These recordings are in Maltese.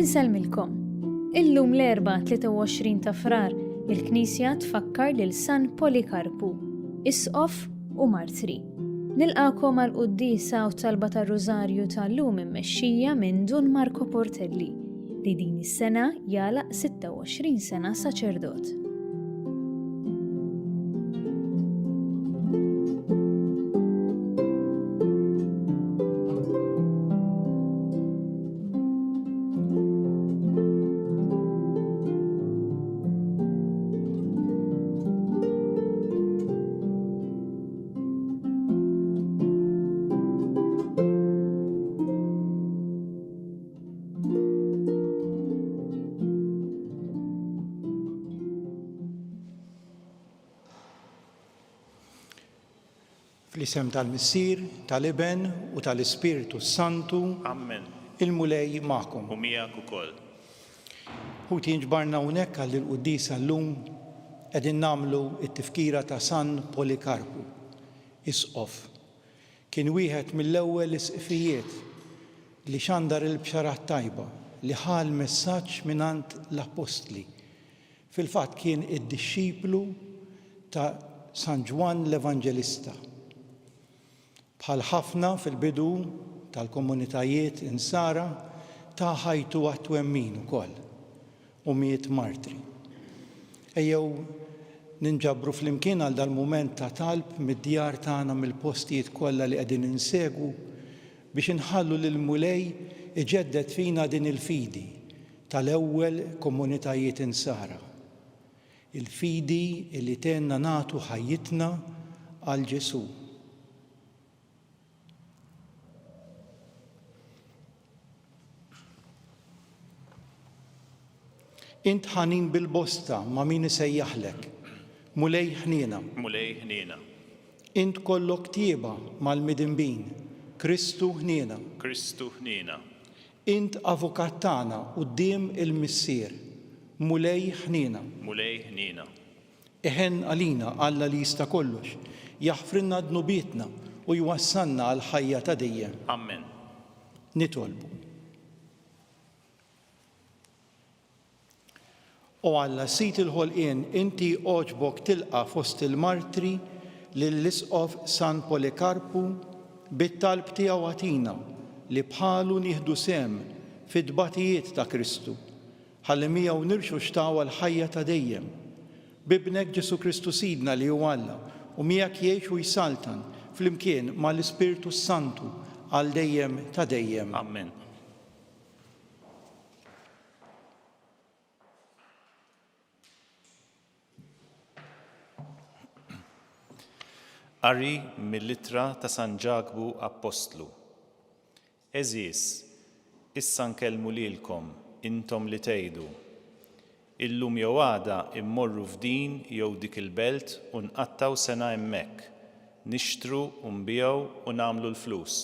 Inselmilkom. Illum l-erba' 23 ta' Frar il-Knisja tfakkar lil San Polikarpu, Isqof u Martri. Nilqakom għal qudiesa u talba tar-Rużarju tal-lum immexxija minn Dun Marco Portelli li din is-sena jagħlaq 26 sena saċerdot. Fl-isem tal-Missier, tal-Iben u tal-Ispiritu Santu. Amen. Il-mulej magħkom. U miegħek ukoll. Ħuti nġbarna hawnhekk għal il-qudiesa llum qegħdin nagħmlu t-tifkira ta' San Polikarpu, Isqof. Kien wieħed mill-ewwel isqifijiet li xandar il-bxarat tajba li ħal messaġġ mingħand l-Apostli. Fil-fatt kien id-dixxiplu ta' San Ġwan l-Evanġelista. Bħal ħafna fil-bidu tal-komunitajiet insara ta' ħajtu għat-twemmin ukoll u miet martri. Ejjew ninġabru flimkien għal dal-mument ta' talb mid-djar tagħna mill-postijiet kollha li qegħdin insegwu biex inħallu lil mulej iġeddet fina din il-fidi tal-ewwel komunitajiet insara. Il-fidi li tenna nagħtu ħajjitna għal Ġesu. Int ħanin bil-bosta ma' min isejjaħlek, mulej ħniena. Mulej ħniena. Int kollok tieba mal-midinbin, Kristu ħniena. Kristu ħniena. Int avukat tagħna quddiem il-Missier, mulej ħniena. Mulej ħniena. Eħen għalina Alla li jista' kollox, jaħfrinna dnubietna u jwassalna għal ħajja ta' dejjem. Amen. Nitolbu. U Alla sit il-ħolqien inti oġbok tilqa' fost il-martri lill-Isqof San Polikarpu bit-talb tiegħu għatina li bħalu nieħdu sehem fid-dbatijiet ta' Kristu ħalli miegħu nirxu xtaw l-ħajja ta' dejjem. Bibnek Ġesu Kristu Sidna li hu Alla u miegħek jgħix u jsaltan flimkien mal-Ispiritu Santu għal dejjem ta' dejjem. Amen. Qari mill-Ittra ta' San Ġagbu Apostlu. Eżis, issa nkellmu lilkom intom li tgħidu. Illum jew għada immorru f'din jew dik il-belt u nqattaw sena hemmhekk, nixtru u nbigħu u nagħmlu l-flus.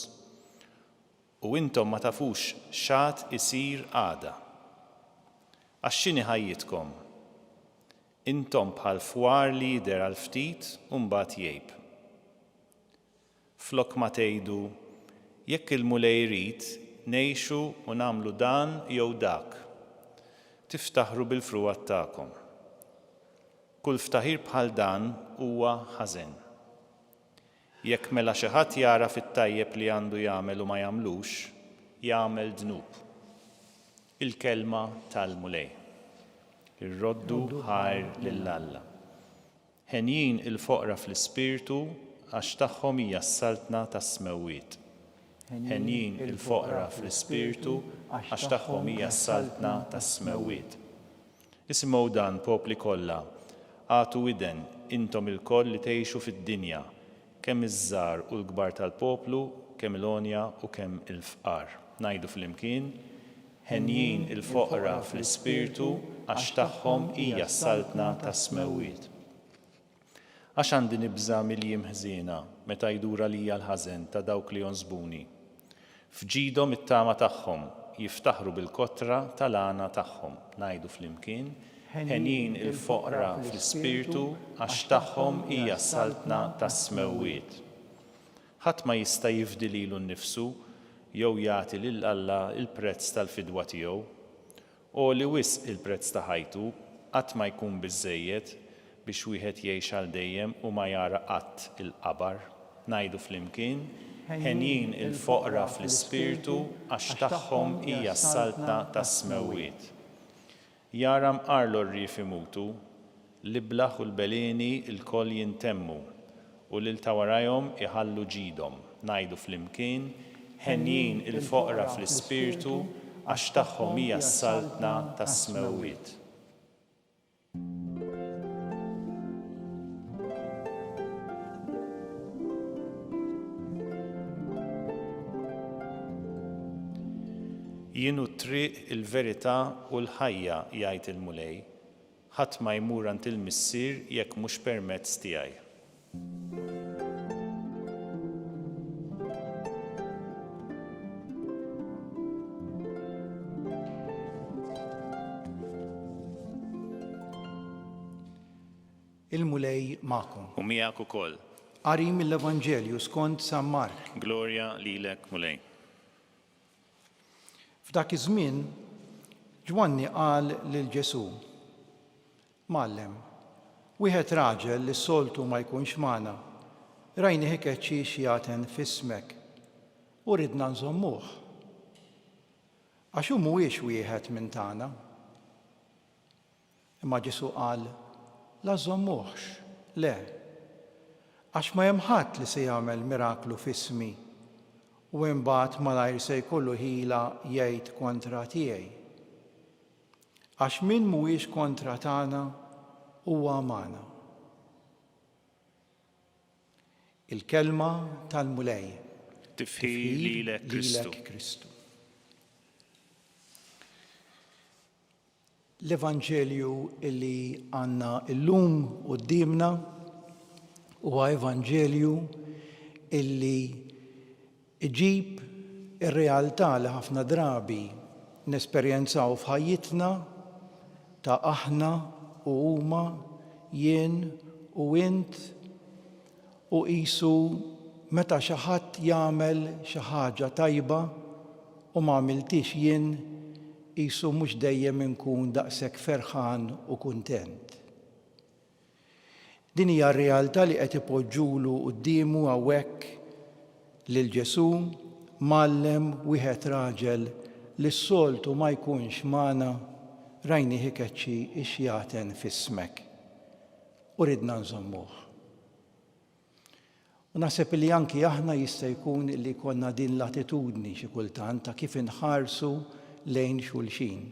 U intom ma tafux x'għad isir għada. Għax x'inhi ħajjitkom? Intom bħal fwar li jidher għal ftit u mbagħad jgħib. Flok ma tgħidu, jekk il-mulej jrid ngħixu u nagħmlu dan jew dak. Tiftaħru bil-fruwat tagħkom. Kull ftaħir bħal dan huwa ħażen. Jekk mela xi ħadd jara fit-tajjeb li għandu jagħmel u ma jagħmlux, jagħmel dnub. Il-kelma tal-mulej. Ir-roddu ħajr lill-Alla. Ħenjin il-foqra fl-ispirtu għax tagħhom hija s-saltna tas-smewwiet. Ħenjin il-foqra fl-ispirtu għax tagħhom hija s-saltna tas-smewwiet. Isimgħu dan popli kollha, għatu widen intom il-koll li tgħixu fid-dinja, kemm iż-żgħar u l-kbar tal-poplu, kemm il-għonja u kemm il-fqar. Ngħidu flimkien, ħenjin il-foqra fl-ispirtu għax tagħhom hija s-saltna tas-smewwiet. Għax għandi nibża mill-jiem ħżiena meta jdura lija l-ħażen ta' dawk li jonżbuni. Fġidhom it-tama tagħhom jiftaħru bil-kotra tal-għana tagħhom. Ngħidu flimkien, ħenjin il-foqra fl-ispirtu għax tagħhom hija s-saltna tas-smewwiet. Ħadd ma jista' jifdi lilu nnifsu jew jagħti lil Alla il-prezz tal-fidwa tiegħu u li wisq il-prezz ta' ħajtu qatt ma jkun biżżejjed biex wieħed jgħix għal dejjem u ma jara qatt il-qabar. Ngħidu flimkien, ħenjin il-foqra fl-ispirtu għax tagħhom hija s-saltna tas-smewwiet. Jara mqarlu r-rief imutu, l-iblaħ u l-beleni il-koll jintemmu u lil ta' warajhom iħallu ġidhom. Ngħidu flimkien, ħenjin il-foqra fl-ispirtu għax tagħhom hija s-saltna tas-smewwiet. Jien hu t-triq, il-verità u l-ħajja jgħid il-mulej, ħadd ma jmur għand il-missier jekk mhux permezz tiegħi. Il-mulej magħkom. U miegħek ukoll. Qari mill-Evanġelju skont San Mark. Glorja lilek, mulej. F'dak iż-żmien Ġwanni qal lil Ġesu: Mallem, wieħed raġel li s-soltu ma jkunx magħna, rajni ħikeċċi xjaten f'ismek u ridna nżommuh. Għax hu mhuwiex wieħed minn tagħna. Imma Ġesu qal: La żommuhx, le, għax ma hemm ħadd li se jagħmel miraklu f'ismi u imbagħad malajr se jkollu ħila jgħid kontra tiegħi. Għax min mhuwiex kontra tagħna huwa magħna. Il-kelma tal-mulej. Tifħi lilek Kristu. L-Evanġelju illi għandna llum qudiemna huwa Evanġelju illi iġib ir-realtà li ħafna drabi nesperjenzaw f'ħajjitna ta' aħna u huma, jien u int, u qisu meta xi ħadd jagħmel xi ħaġa tajba u ma għamiltix jien, qisu mhux dejjem inkun daqshekk ferħan u kuntent. Din hija r-realtà li qed ipoġġulu qudiemu hawnhekk lil Ġesu, mallem wieħed raġel li s-soltu ma jkunx magħna, rajni ħikeċċi xjaten f'ismek u ridna nżommuh. U naħseb li anki aħna jista' jkun li konna din l-attitudni xi kultant ta' kif inħarsu lejn xulxin.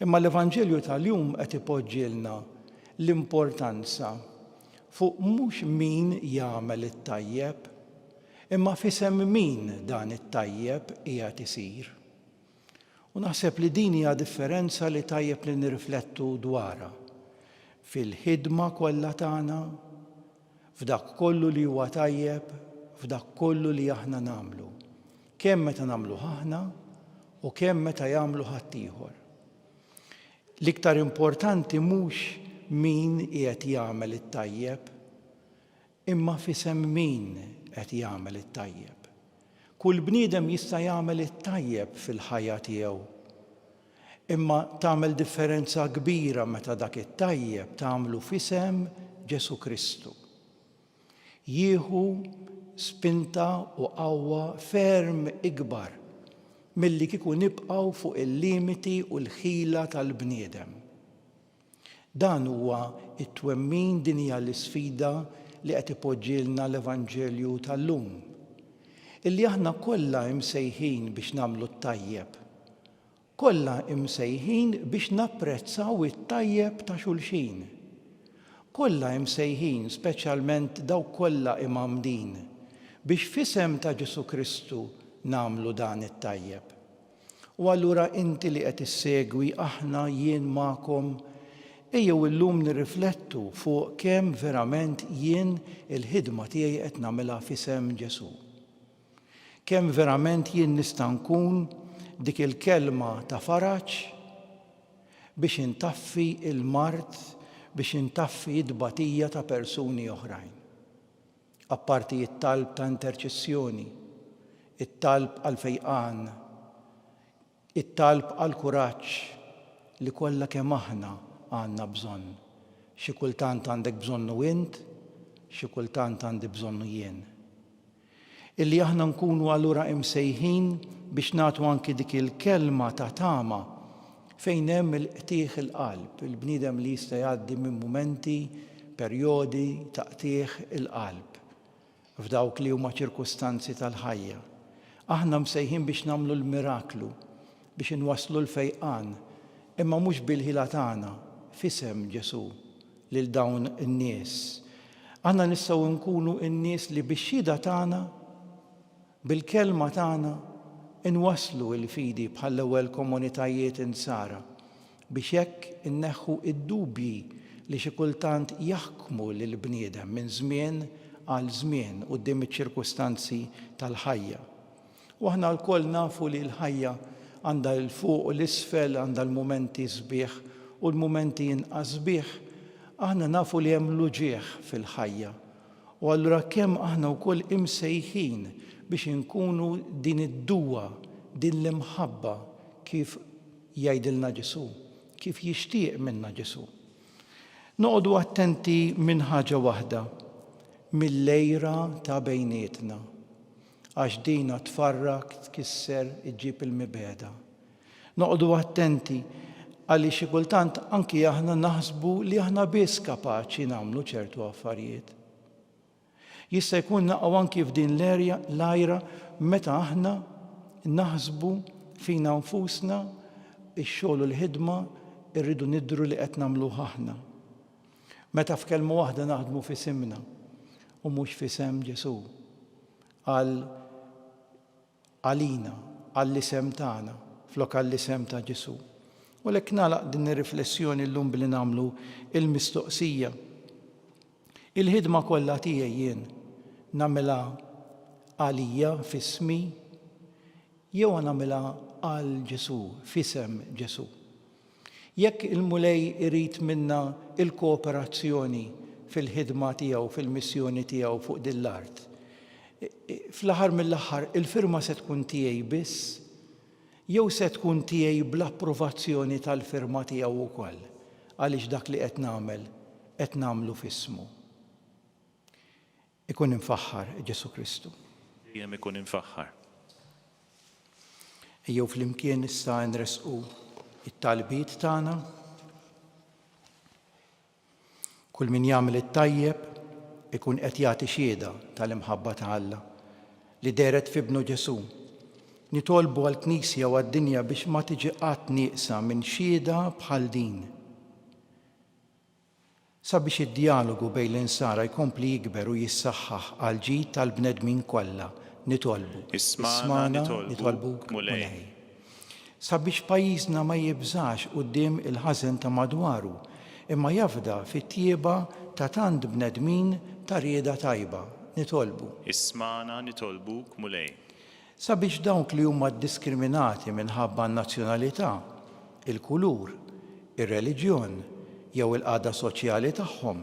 Imma l-Evanġelju tal-jum qed ipoġġilna l-importanza fuq mhux min jagħmel it-tajjeb, imma f'isem min dan it-tajjeb qiegħed isir. U naħseb li din hija differenza li tajjeb li nirriflettu dwarha fil-ħidma kollha tagħna, f'dak kollu li huwa tajjeb, f'dak kollu li aħna nagħmlu. Kemm meta nagħmlu aħna u kemm meta jagħmlu ħaddieħor. L-iktar importanti mhux min qiegħed jagħmel it-tajjeb, imma f'isem min qed jagħmel it-tajjeb. Kull bniedem jista' jagħmel it-tajjeb fil-ħajja tiegħu, imma tagħmel differenza kbira meta dak it-tajjeb tagħmlu f'isem Ġesu Kristu. Jieħu spinta u qawwa ferm ikbar milli kieku nibqgħu fuq il-limiti u l-ħila tal-bniedem. Dan huwa it-twemmin, din hija l-isfida li qed ipoġġilna l-Evanġelju tal-lum. Illi aħna kollha imsejħin biex nagħmlu t-tajjeb. Kollha imsejħin biex napprezzaw it-tajjeb ta' xulxin. Kollha imsejħin, speċjalment dawk kollha imgħammdin, biex f'isem ta' Ġesu Kristu nagħmlu dan it-tajjeb. U allura inti li qed issegwi aħna jien magħkom, ejjew illum nirriflettu fuq kemm verament jien il-ħidma tiegħi qed nagħmilha f'isem Ġesu. Kemm verament jien nista' nkun dik il-kelma ta' faraġġ biex intaffi il-mard, biex intaffi d-batija ta' persuni oħrajn. Apparti it-talb ta' interċessjoni, it-talb għal fejqan, it-talb għal kuraġġ, li kollha kemm aħna għandna bżonn. Xi kultant għandek bżonnu int, xi kultant għandi bżonnu jien. Illi aħna nkunu allura imsejħin biex nagħtu anki dik il-kelma ta' tama fejn hemm il-qtieħ il-qalb, il-bniedem li jista' jgħaddi minn mumenti, perjodi ta' qtieħ il-qalb f'dawk li huma ċirkustanzi tal-ħajja. Aħna msejħin biex nagħmlu l-miraklu, biex inwasslu l-fejqan, imma mhux bil-ħila tagħna, f'isem Ġesu lil dawn in-nies. Aħna nistgħu nkunu n-nies li bix-xhieda tagħna, bil-kelma tagħna, inwasslu l-fidi bħall-ewwel komunitajiet insara biex hekk inneħħu id-dubji li xi kultant jaħkmu lill-bniedem minn żmien għal żmien quddiem iċ-ċirkustanzi tal-ħajja. U aħna lkoll nafu li l-ħajja għandha l-fuq u l-isfel, għandha l-mumenti sbieħ u l-mumenti inqas sbieħ. Aħna nafu li hemm luġieħ fil-ħajja. U allura kemm aħna wkoll imsejħin biex inkunu din id-duwa, din l-imħabba kif jgħidilna Ġesu, kif jixtieq minna Ġesu. Noqogħdu attenti minn ħaġa waħda, mill-lejra ta' bejnietna, għax dina tfarrak, tkisser, iġġib il-mibeda. Noqogħdu attenti għalli xi kultant anki aħna naħsbu li aħna biss kapaċi nagħmlu ċertu affarijiet. Jista' jkun naqgħu anki f'din l-ajra meta aħna naħsbu fina nfusna ix-xogħol u l-ħidma rridu nidhru li qed nagħmluh aħna. Meta f'kelma waħda naħdmu f'isimna u mhux f'isem Ġesu għalina, għall-isem tagħna, flok għall-isem ta' Ġesu. U lek nagħlaq din ir-riflessjoni llum billi nagħmlu il-mistoqsija. Il-ħidma kollha tiegħi jien nagħmilha għalija f'ismi jew nagħmilha għal Ġesu, f'isem Ġesu. Jekk il-mulej irid minna il-kooperazzjoni fil-ħidma tiegħu, fil-missjoni tiegħu fuq din l-art, fl-aħħar mill-aħħar il-firma se tkun tiegħi biss jew se tkun tiegħi bl-approvazzjoni tal-firma tiegħu wkoll għaliex dak li qed nagħmlu f'ismu. Ikun infaħħar Ġesu Kristu. Jem ikun infaħħar. Ejjew flimkien issa nresqu it-talbiet tagħna. Kull min jagħmel it-tajjeb ikun qed jagħti xhieda tal-imħabba ta' Alla li deret f'ibnu Ġesu. Nitolbu għall-Knisja u għad-dinja biex ma tiġi qatt nieqsa minn xhieda bħal din. Sabiex id-dialogu bejn l-insara jkompli jikber u jissaħħaħ għal ġid tal-bnedmin kollha nitolbu. Ismana nitolbuk mulej. Sabiex pajjiżna ma jibżax quddiem il-ħażen ta' madwaru, imma jafda fit-tieba ta' tant bnedmin ta' rieda tajba nitolbu. Ismana nitolbuk mulej. Sabiex dawk li huma diskriminati minħabba n-nazzjonalità, il-kulur, ir-reliġjon jew il-qagħda soċjali tagħhom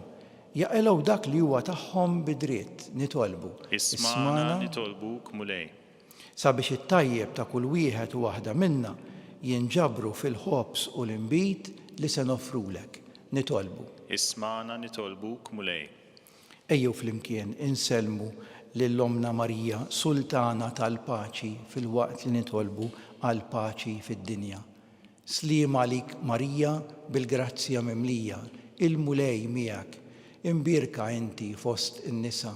jaqilgħu dak li huwa tagħhom bidritt nitolbu. Ismana nitolbuk mulej. Sabiex it-tajjeb ta' kull wieħed u waħda minna jinġabru fil-ħobs u l-inbit li se nofrulek nitolbu. Ismana nitolbuk mulej. Ejjew flimkien insellmu lill-Omna Marija, Sultana tal-Paċi fil-waqt li nitolbu għal paċi fid-dinja. Sliem għalik Marija bil-grazzja mimlija, il-mulej miegħek, imbirka inti fost in-nisa,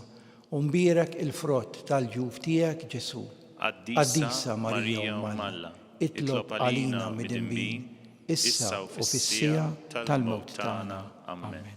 u mbirek il-frott tal-ġuf tiegħek Ġesu. Qaddisa Marija u Malla, itlob għalina mid-inbin, issa u fis-sija tal-mewt tagħna. Amen.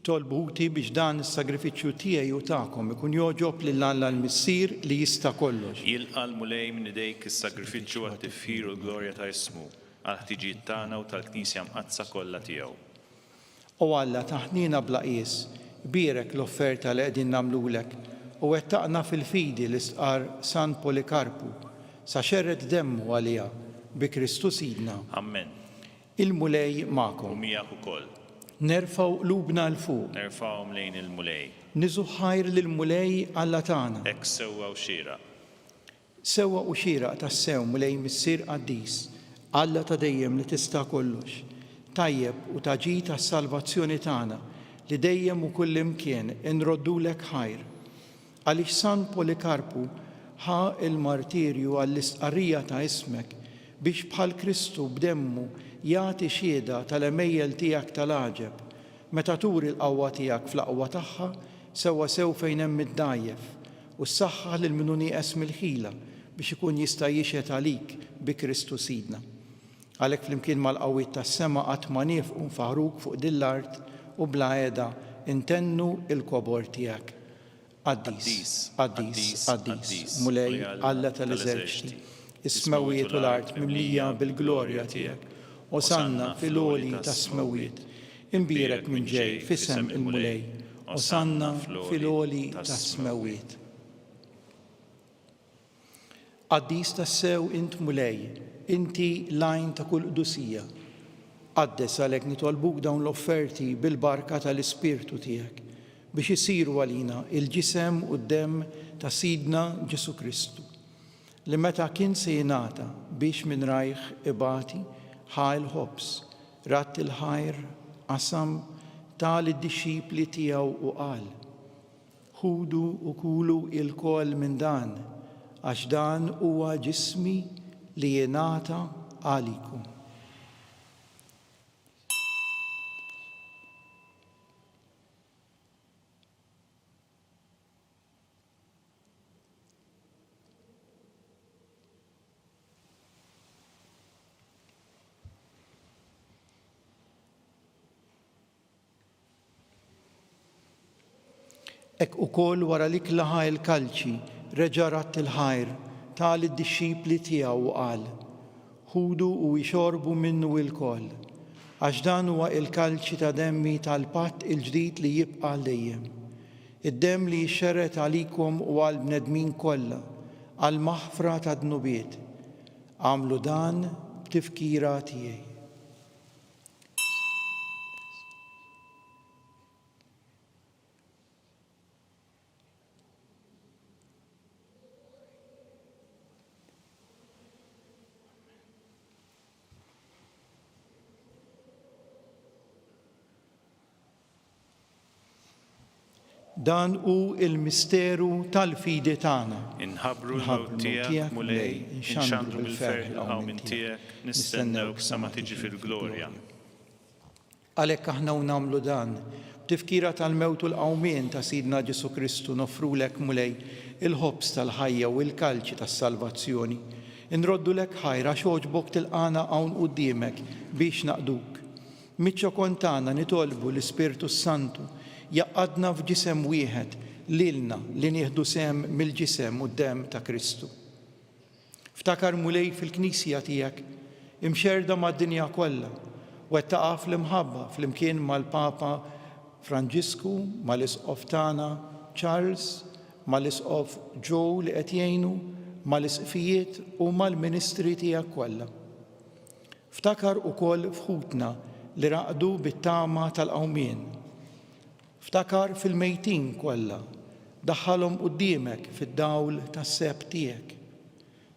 tolbuti biex dan is-sagrifiċċju tiegħi u tagħkom ikun joġob lil Alla l-Missier li jista' kollox. Jilqa' l-mulej minn idejk is-sagrifiċċju għat-tifħir u l-glorja ta' ismu għal ħtiġijiet tagħna u tal-Knisja mqazza kollha tiegħu. U Alla taħnina bla qies, birek l-offerta li qegħdin nagħmlulek u wettaqna fil-fidi l-istqar San Polikarpu sa xerret demmu għaliha bi Kristu Sidna. Amen. Il-mulej U magħkom. miegħek ukoll. Nerfgħu qlubna l fuq. Nerfgħuhom lejn il-mulej. Niżu ħajr lill-mulej Alla tagħna. Hekk sewwa u xieraq. Sewwa u xieraq tas-sew mulej Missier Qaddis, Alla ta' dejjem li tista' kollox. Tajjeb u taġi tas-salvazzjoni tagħna li dejjem u kull imkien inroddulek ħajr. Għaliex San Polikarpu ħa il-martirju għall-istqarrija ta' ismek biex bħal Kristu b'demmu jagħti xieda tal-emejjel tiegħek tal-għaġeb meta turi l-qawwa tiegħek fl-aqwa tagħha sewwa sew fejn hemm id-dajjef u s-saħħa lil min nieqes mill-ħila biex ikun jista' jixhed għalik bi Kristu Sidna. Għalhekk flimkien mal-qawwiet tas-sema qatt ma nifqu nfaħruk fuq din l-art u bla qiegħda intennu l-kobor tiegħek. Qaddis, Qaddis, Qaddis, mulej Alla tal-eżerċiti, is-smawiet u l-art mimlija bil-glorja tiegħek. Osanna fil-għoli tas-smawiet, imbierek minn ġej f'isem il-mulej. Osanna fil-għoli tas-smawiet. Qaddis tas-sew int mulej, inti lajn ta' kull qdusija. Qaddes għalhekk nitolbuk dawn l-offerti bil-barka tal-Ispirtu tiegħek biex isiru għalina il-ġisem u d-dem ta' Sidna Ġesu Kristu li meta kien se jingħata biex minn rajħ ibati ħa l-ħobs, ratt il-ħajr, qasam tal id-dixxipli tiegħu u qal: ħudu u kulu il-kol minn dan, għax dan huwa ġismi li jingħata għalikum. Ek ukoll wara li klaħa il-kalċi reġa' ratt il-ħajr tal id-dixxipli tiegħu u qal: ħudu u jxorbu minnu il-koll, għax dan huwa il-kalċi ta' demmi tal-patt il-ġdid li jibqa' dejjem. Id-demm li jxerret għalikom u għal bnedmin kollha għal maħfra ta' dnubiet. Għamlu dan b'tifkira tiegħi. Dan hu il-misteru tal-fidi tagħna. Inħabbru l-mewt tiegħek mulej, inxandru bil-ferħ il-qawm minn tiegħek, nistennewk sa ma tiġi fil-glorja. Għalhekk aħna nagħmlu dan, b'tifkira tal-mewt u l-qawmien ta' Sidna Ġesu Kristu nofrulek mulej il-ħobs tal-ħajja u l-kalċi tas-salvazzjoni. Inroddulek ħajra xogħġbok tilqana hawn quddiemek biex naqduk. Miċ-ċokon tagħna nitolbu l-Ispirtu Santu jaqqadna f'ġisem wieħed lilna li nieħdu sem mill-ġisem u d-dem ta' Kristu. Ftakar mulej fil-Knisja tiegħek imxerda mad-dinja kollha u qed taqa' fl-imħabba flimkien mal-Papa Franġisku, mal-Isqof tagħna Charles, mal-Isqof Joe li qed jgħinu, mal-isqfijiet u mal-ministri tiegħek kollha. Ftakar ukoll f'ħutna li raqdu bit-tama tal-qawmien. Ftakar fil-mejtin kollha, daħħalhom quddiemek fid-dawl tas-seb tiegħek.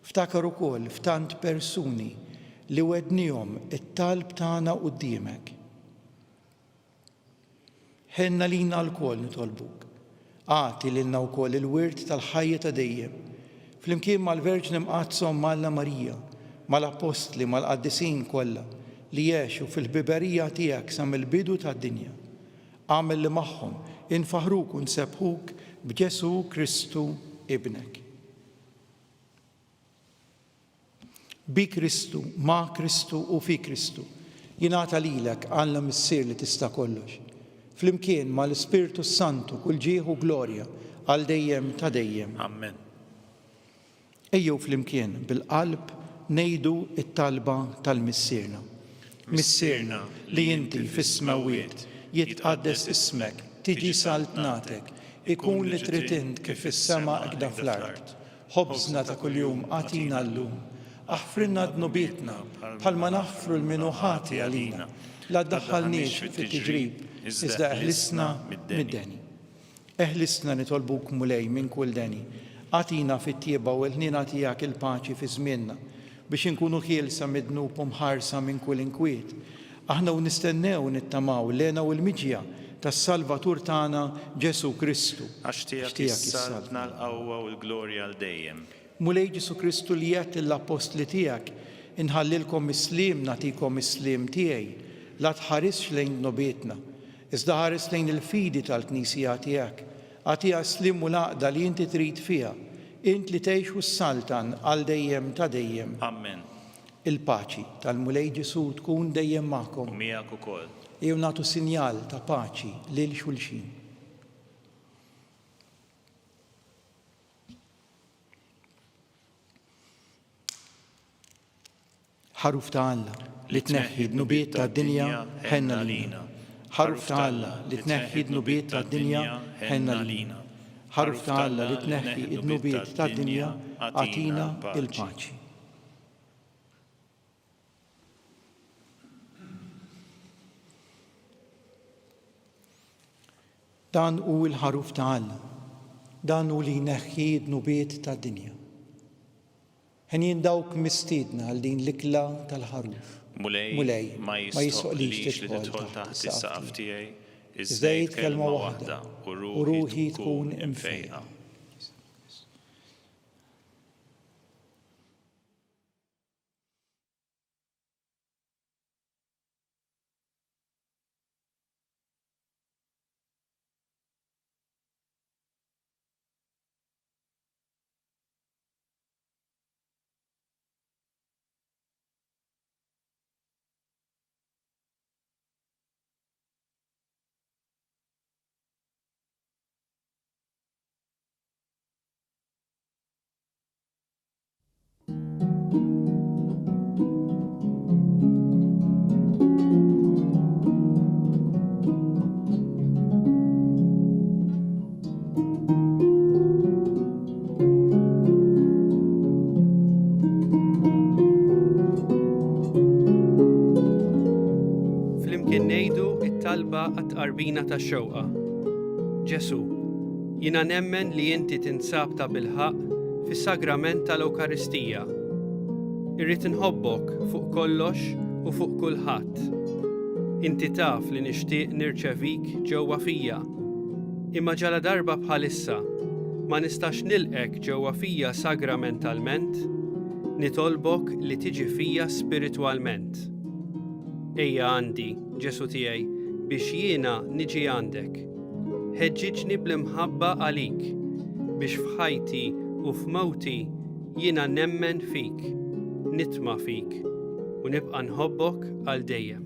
Ftakar ukoll f'tant persuni li wednihom it-talb tagħna quddiemek. Ħenna lina l-kol nitolbuk. Għati lilna wkoll il-wirt tal-ħajja ta' dejjem. Flimkien mal-Verġni mqazzhom Malla Marija, mal-Apostli, mal-Qaddisin kollha li jgħixu fil-biberija tiegħek sa mill-bidu tad-dinja. Għamel li magħhom infaħruk u nsebħuk b'Ġesu Kristu ibnek. Bi Kristu, ma' Kristu u fi Kristu jingħata lilek Alla Missier li tista' kollox. flimkien mal-Ispirtu Santu kull ġieħ u glorja għal dejjem ta' dejjem. Amen. Ejjew flimkien bil-qalb ngħidu t-talba tal-Missierna. Missierna li inti fis-smawiet jitqaddes ismek, tiġi saltnatek, ikun li trid int kif fis-sema hekk fl-ard. Ħobżna ta' kuljum għatina llum, aħfrilna dnubietna bħalma naħfru l-minu ħati għalina, la ddaħħalniex fit-tiġrib, iżda eħlisna mid-deni. Eħlisna nitolbuk mulej minn kull deni, għatina fit-tieba u l-ħnina tiegħek il-paċi fi żmienna biex inkunu ħielsa mid-dnub u mħarsa minn kull inkwiet. Aħna u nistennew nittamaw lena u l-miġja tas-Salvatur tagħna Ġesu Kristu. Għax tiegħek is-saltna l-qawwa u l-glorja għal dejjem. Mulej Ġesu Kristu li jgħid l-apostli tiegħek inħallilkom is-slim nagħtikom is-slim tiegħi, la tħarisx lejn dnubietna, iżda ħares lejn il-fidi tal-Knisja tiegħek. Għatiha slim u l-għaqda li inti trid fiha, int li tgħixu s-saltan għal dejjem ta' dejjem. Amen. Il-paċi tal-Mulej Ġesu tkun dejjem magħkom. U miegħek ukoll. Jew nagħtu sinjal ta' paċi lil xulxin. Ħaruf ta' Alla li tneħħi d-nubiet tad-dinja ħenna lina. Ħaruf ta' Alla li tneħħi d-nubiet tad-dinja ħenna lina. Ħaruf ta' Alla li tneħħi d-nubiet tad-dinja għatina il-paċi. Dan hu l-ħaruf ta' Alla, dan hu li jneħħi d-nubiet tad-dinja. Ħen dawk mistiedna għal din l-ikla tal-ħaruf. Mulej ma jissoqlix li tidħol taħt is-saqaf tiegħi, iżda jgħid kelma waħda u ruħi tkun imfejqa. talba għat-qarbina tax-xewqa. Ġesu, jiena nemmen li inti tinsab ta' bilħaq fis-sagrament tal-Ewkaristija. Irrid inħobbok fuq kollox u fuq kulħadd. Inti taf li nixtieq nirċevik ġewwa fija, imma ġala darba bħalissa ma nistax nilqek ġewwa fija sagramentalment, nitolbok li tiġi fija spiritwalment. Ejja għandi, Ġesu tiegħi, biex jiena niġi għandek. Ħeġġiġni bl-imħabba għalik, biex f'ħajti u f'mewti jiena nemmen fik, nitma' fik u nibqa' nħobbok għal dejjem.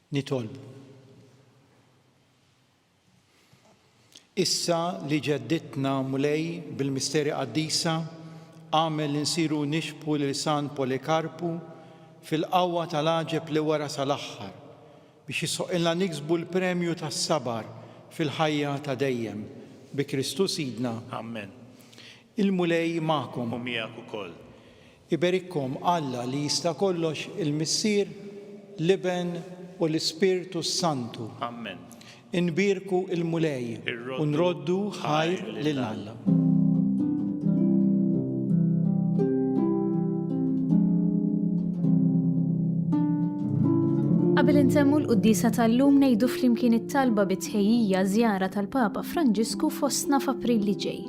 Nitolbu. Issa li ġedditna mulej bil-misteri qaddisa għamel insiru nixbu lil San Polikarpu fil-qawwa tal-għaġeb li wara sal-aħħar biex jisoqilna niksbu l-premju tas-sabar fil-ħajja ta' dejjem bi Kristu Sidna. Amen. Il-mulej magħkom. U miegħek ukoll. Iberikkom Alla li jista' kollox il-Missier, l-Iben u l-Ispirtu Santu. Amen. Inbirku il-mulej u nroddu ħajr lil Alla. Qabel intemmu l-quddisa tal-lum ngħidu flimkien it-talba bit-tħejjija żjara tal-Papa Franġisku fostna f'April li ġej.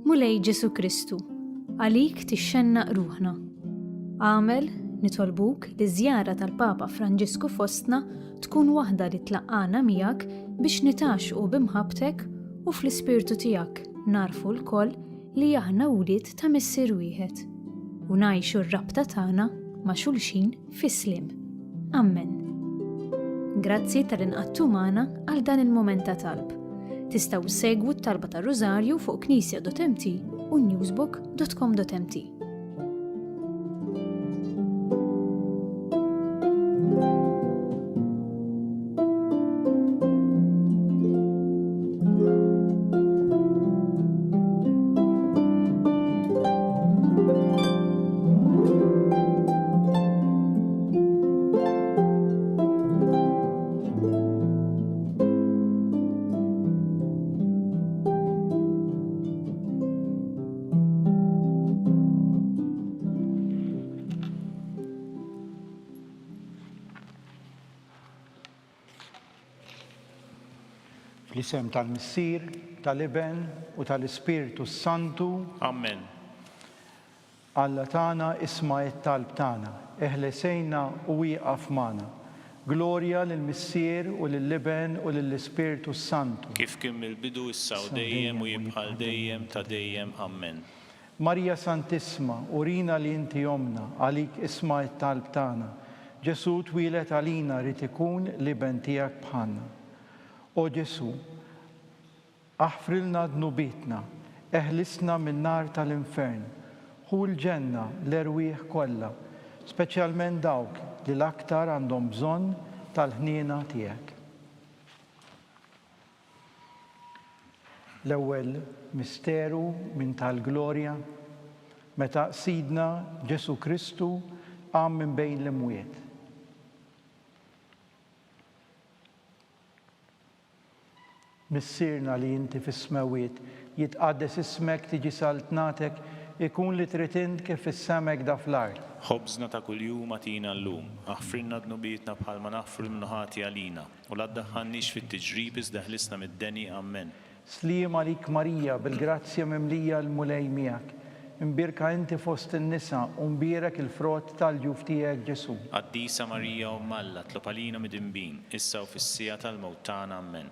Mulej Ġesu Kristu, għalik tixxennaq ruħna. Għamel nitolbuk li żjara tal-Papa Franġisku fostna tkun waħda li tlaqqana miegħek biex nitaxqu bimħabtek u fl-ispirtu tiegħek narfu l-koll li aħna wlied ta' Missier wieħed u ngħixu r-rabta tagħna ma' xulxin fis-slim. Amen. Grazzi tal-inqattu magħna għal dan il-moment ta' talb. Tistgħu segwu t-talba tar-Rużarju fuq knisja.mt u newsbook.com.mt. Fl-isem tal-Missier, tal-Iben u tal-Ispirtu Santu. Amen. Alla tagħna isma' t-talb tagħna, eħlesejna u wieqaf magħna. Glorja lill-Missier u lill-Iben u lill-Ispirtu Santu. Kif kien mill-bidu issa u dejjem u jibqal dejjem ta' dejjem. Amen. Marja Santissima, urina li inti jomna, għalik isma' t-talb tagħna. Ġesu twilet għalina rid ikun l-Iben tiegħek bħalna. O Ġesu, aħfrilna dnubitna, eħlisna min-nar tal-infern, ħu l-ġenna l-erwieħ kollha, speċjalment dawk li l-aktar għandhom bżonn tal-ħniena tiegħek. L-ewwel misteru minn tal-glorja, meta Sidna Ġesu Kristu qam minn bejn l-imwiet. Missierna li inti fis-smawiet, jitqaddes ismek tiġi saltnatek, ikun li trid int kif is-semek da fl-ard. Ħobżna ta' kuljum atina llum, aħfrilna dnubietna bħalma naħfru l-mnuħati għalina, u la ddaħħalniex fit-tiġrib iżda ħlisna mid-deni. Amen. Sliem għalik Marija, bil-grazzja mimlija l-mulej miegħek. Imbirka inti fost in-nisa u mbierek il-frott tal-ġuf tiegħek Ġesu. Qaddisa Marija Umm Alla, tlob għalina mid-imbin, issa u fis-sija tal-mewt tagħna. Amen.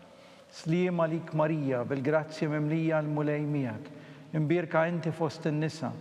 Sliem għalik Marija, bil-grazzja mimlija l-mulej miegħek. Imbirka inti fost in-nisa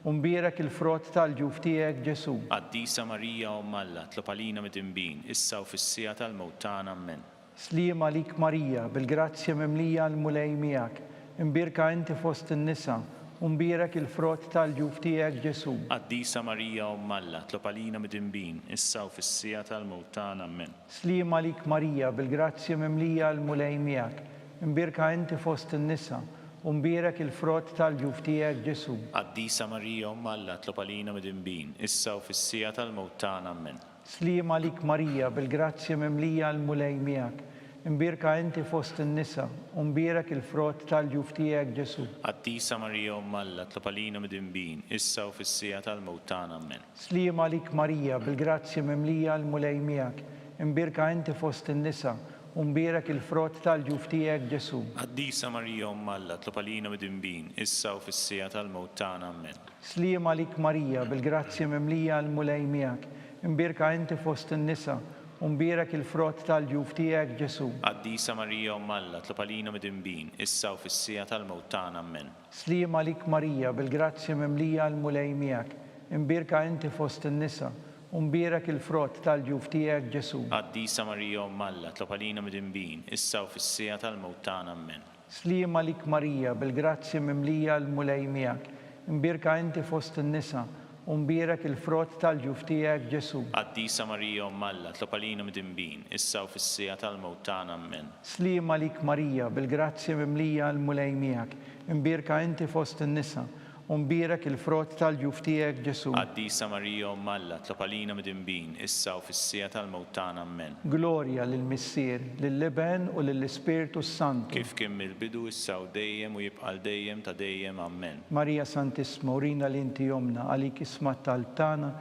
u mbierek il-frott tal-ġuf tiegħek Ġesu. Qaddisa Marija Umm Alla, tlob għalina mid-imbin, issa u fis-sija tal-mewt tagħna. Amen. Sliem għalik Marija, bil-grazzja mimlija l-mulej miegħek. Imbirka inti fost in-nisa u mbierek il-frott tal-ġuf tiegħek Ġesu. Qaddisa Marija Umm Alla, tlob għalina mid-imbin, issa u fis-sija tal-mewt tagħna. Amen. Sliem għalik Marija, bil-grazzja mimlija l-mulej miegħek. Imbirka inti fost in-nisa u mbierek il-frott tal-ġuf tiegħek Ġesu. Qaddisa Marija Umm Alla, tlob għalina mid-imbin, issa u fis-sija tal-mewt tagħna. Amen. Sliem għalik Marija, bil-grazzja mimlija l-mulej miegħek. Imbirka inti fost in-nisa u mbierek il-frott tal-ġuf tiegħek Ġesu. Qaddisa Marija Umm Alla, tlob għalina mid-imbin, issa u fis-sija tal-mewt tagħna. Amen. Sliem għalik Marija, bil-grazzja mimlija l-mulej miegħek. Imbirka inti fost in-nisa u mbierek il-frott tal-ġuf tiegħek Ġesu. Qaddisa Marija Umm Alla, tlob għalina mid-imbin, issa u fis-sija tal-mewt tagħna. Amen. Sliem għalik Marija, bil-grazzja mimlija l-mulej miegħek. Imbirka inti fost in-nisa u mbierek il-frott tal-ġuf tiegħek Ġesu. Qaddisa Marija Umm Alla, tlob għalina mid-imbin, issa u fis-sija tal-mewt tagħna. Amen. Sliem għalik Marija, bil-grazzja mimlija l-mulej miegħek. Imbirka inti fost in-nisa u mbierek il-frott tal-ġuf tiegħek Ġesu. Qaddisa Marija Umm Alla, tlob għalina mid-imbin, issa u fis-sija tal-mewt tagħna. Amen. Sliem għalik Marija, bil-grazzja mimlija l-mulej miegħek. Imbirka inti fost in-nisa Umbirak il-frott tal-ġuf tiegħek Ġesu. Qaddisa Marija Umm Alla, tlob għalina midinbin, issa u fis-sija tal-mewt tagħna, amen. Slim għalik Marija, bil-grazzja mimlija l-mulej miegħek. Imbirka inti fost in-nisa. Umbirak il-frott tal-ġuf tiegħek Ġesu. Qaddisa Marija Umm Alla, tlob għalina midinbin, issa u fis-sija tal-mewt tagħna, amen. Glorja lill-Missier, lill-Liben u lill-Ispiritu Santu. Kif kien mill-bidu issa u dejjem u jibqa' dejjem ta' dejjem, amen. Marija Santisma, urina li inti jomna, għalik ismat tal-tana,